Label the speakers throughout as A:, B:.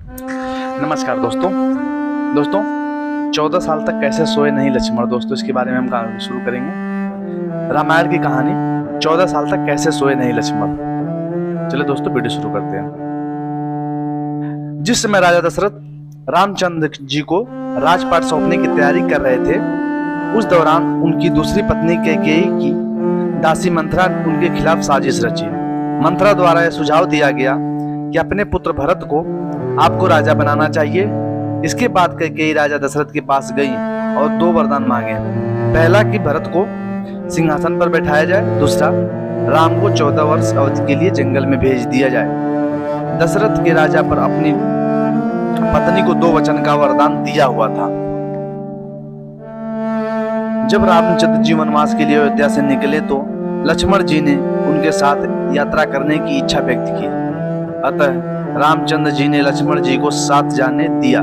A: नमस्कार दोस्तों 14 साल तक कैसे सोए नहीं लक्ष्मण। दोस्तों इसके बारे में हम कहानी शुरू करेंगे। रामायण की कहानी 14 साल तक कैसे सोए नहीं लक्ष्मण। चलिए दोस्तों वीडियो शुरू करते हैं। जिस समय राजा दशरथ रामचंद्र जी को राजपाट सौंपने की तैयारी कर रहे थे, उस दौरान उनकी दूसरी पत्नी कैकेयी की दासी मंथरा उनके खिलाफ साजिश रची। मंथरा द्वारा यह सुझाव दिया गया कि अपने पुत्र भरत को आपको राजा बनाना चाहिए। इसके बाद कैकेयी राजा दशरथ के पास गई और 2 वरदान मांगे। पहला कि भरत को सिंहासन पर बैठाया जाए, दूसरा राम को 14 वर्ष अवधि के लिए जंगल में भेज दिया जाए। दशरथ के राजा पर अपनी पत्नी को 2 वचन का वरदान दिया हुआ था। जब रामचंद्र जी वनवास के लिए अयोध्या से निकले तो लक्ष्मण जी ने उनके साथ यात्रा करने की इच्छा व्यक्त की। अतः रामचंद्र जी ने लक्ष्मण जी को साथ जाने दिया।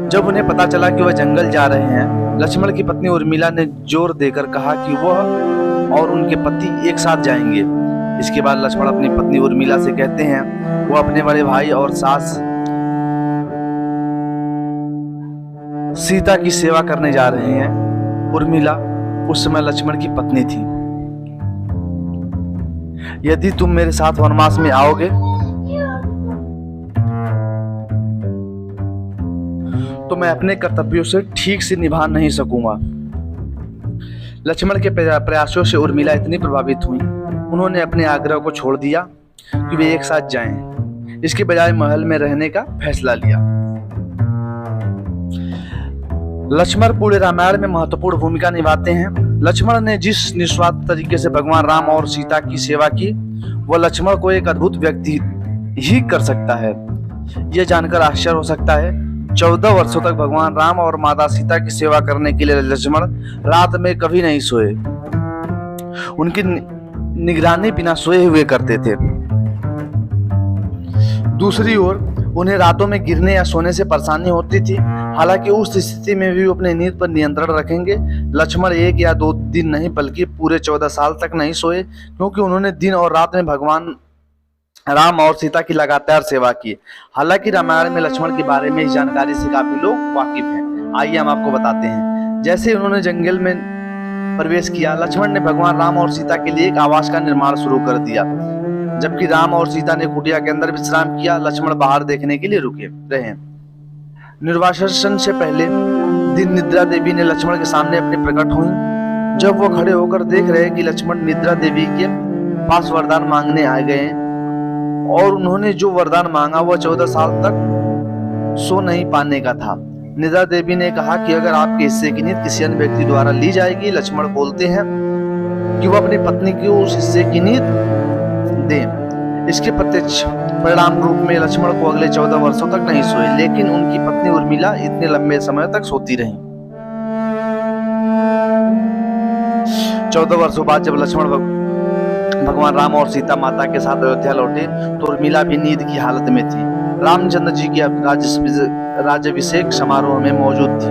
A: जब उन्हें पता चला कि वह जंगल जा रहे हैं, लक्ष्मण की पत्नी उर्मिला ने जोर देकर कहा कि वह और उनके पति एक साथ जाएंगे। इसके बाद लक्ष्मण अपनी पत्नी उर्मिला से कहते हैं वो अपने बड़े भाई और सास सीता की सेवा करने जा रहे हैं। उर्मिला उस समय लक्ष्मण की पत्नी थी। यदि तुम मेरे साथ वनवास में आओगे तो मैं अपने कर्तव्यों से ठीक से निभा नहीं सकूंगा। लक्ष्मण के प्रयासों से उर्मिला इतनी प्रभावित हुई, उन्होंने अपने आग्रह को छोड़ दिया कि वे एक साथ जाएं। इसके बजाय महल में रहने का फैसला लिया। लक्ष्मण पूरे रामायण में महत्वपूर्ण भूमिका निभाते हैं। लक्ष्मण ने जिस निस्वार्थ तरीके से भगवान राम और सीता की सेवा की, वह लक्ष्मण को एक अद्भुत व्यक्ति ही कर सकता है। यह जानकर आश्चर्य हो सकता है 14 वर्षों तक भगवान राम और माता सीता की सेवा करने के लिए लक्ष्मण रात में कभी नहीं सोए। उनकी निगरानी बिना सोए हुए करते थे। दूसरी ओर उन्हें रातों में गिरने या सोने से परेशानी होती थी। हालांकि उस स्थिति में भी अपने नींद पर नियंत्रण रखेंगे। लक्ष्मण 1 या 2 दिन नहीं बल्कि पूरे 14 साल तक नहीं सोए, क्योंकि उन्होंने दिन और रात में भगवान राम और सीता की लगातार सेवा की। हालांकि रामायण में लक्ष्मण के बारे में इस जानकारी से काफी लोग वाकिफ हैं। आइए हम आपको बताते हैं। जैसे उन्होंने जंगल में प्रवेश किया, लक्ष्मण ने भगवान राम और सीता के लिए एक आवास का निर्माण शुरू कर दिया। जबकि राम और सीता ने कुटिया के अंदर विश्राम किया, लक्ष्मण बाहर देखने के लिए रुके रहे। निर्वासन से पहले दिन निद्रा देवी ने लक्ष्मण के सामने अपने प्रकट हुई। जब वो खड़े होकर देख रहे कि लक्ष्मण निद्रा देवी के पास वरदान मांगने आ गए और उन्होंने जो वरदान मांगा वह 14 साल तक सो नहीं पाने का था। निद्रा देवी ने कहा कि अगर आपके हिस्से की नींद किसी अन्य व्यक्ति द्वारा ली जाएगी। लक्ष्मण बोलते हैं कि वह अपनी पत्नी की उस हिस्से की नींद दें। इसके प्रत्यक्ष परिणाम रूप में लक्ष्मण को अगले 14 वर्षों तक नहीं सोए, लेकिन उनकी पत्नी उर्मिला इतने लंबे समय तक सोती रही। 14 वर्षों बाद जब लक्ष्मण भगवान राम और सीता माता के साथ अयोध्या लौटे तो उर्मिला भी नींद की हालत में थी। रामचंद्र जी की राज्याभिषेक समारोह में मौजूद थी।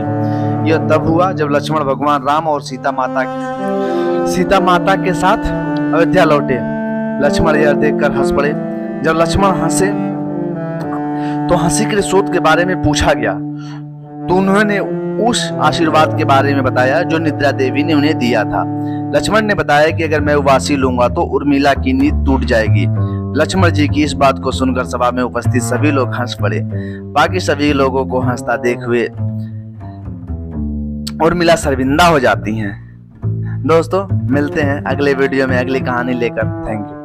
A: यह तब हुआ जब लक्ष्मण भगवान राम और सीता माता के साथ अयोध्या लौटे। लक्ष्मण यह देखकर हंस पड़े। जब लक्ष्मण हंसे तो हंसी के स्रोत के बारे में पूछा गया तो उन्होंने उस आशीर्वाद के बारे में बताया जो निद्रा देवी ने उन्हें दिया था। लक्ष्मण ने बताया कि अगर मैं उबासी लूंगा तो उर्मिला की नींद टूट जाएगी। लक्ष्मण जी की इस बात को सुनकर सभा में उपस्थित सभी लोग हंस पड़े। बाकी सभी लोगों को हंसता देख हुए उर्मिला शर्मिंदा हो जाती हैं। दोस्तों मिलते हैं अगले वीडियो में अगली कहानी लेकर। Thank you.